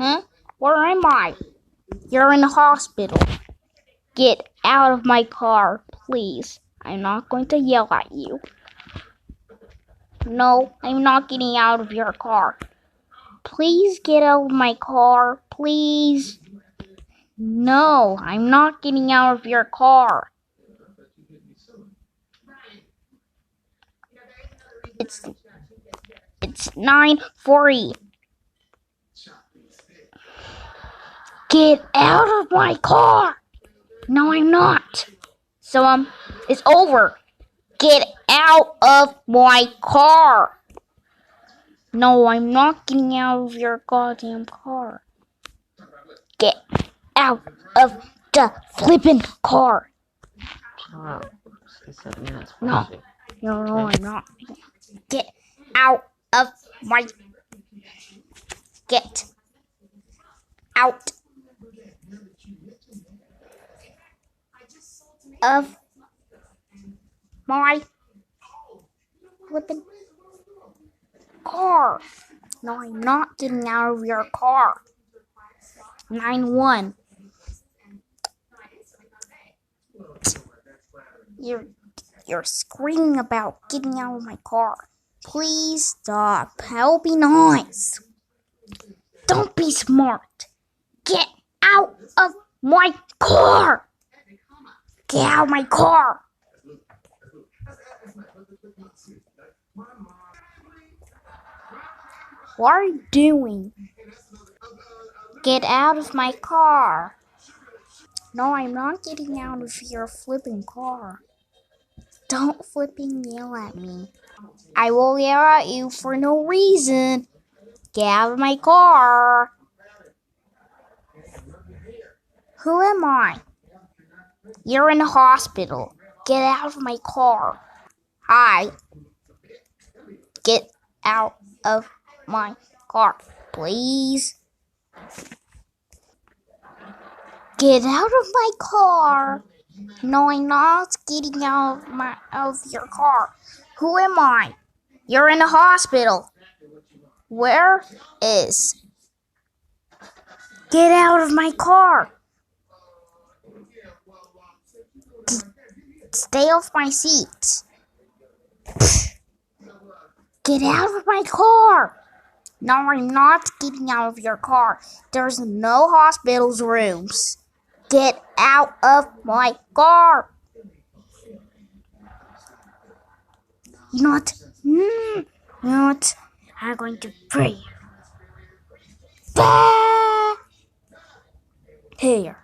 Huh? Where am I? You're in the hospital. Get out of my car, please. I'm not going to yell at you. No, I'm not getting out of your car. Please get out of my car, please. No, I'm not getting out of your car. It's 9:40. Get out of my car. No, I'm not. So, it's over. Get out of my car. No, I'm not getting out of your goddamn car. Get out of the flippin' car. No, I'm not. Get out of my. Get out of my flippin' car. No, I'm not getting out of your car. 9-1. You're screaming about getting out of my car. Please stop. I'll be nice. Don't be smart. Get out of my car. Get out of my car. What are you doing? Get out of my car. No, I'm not getting out of your flipping car. Don't flipping yell at me. I will yell at you for no reason. Get out of my car. Who am I? You're in the hospital. Get out of my car. Hi. Get out of my car, please. Get out of my car. No, I'm not getting out of your car. Who am I? You're in the hospital. Where is? Get out of my car. Stay off my seat. Get out of my car. No, I'm not getting out of your car. There's no hospital's rooms. Get out of my car. You know what? I'm going to pray. Here.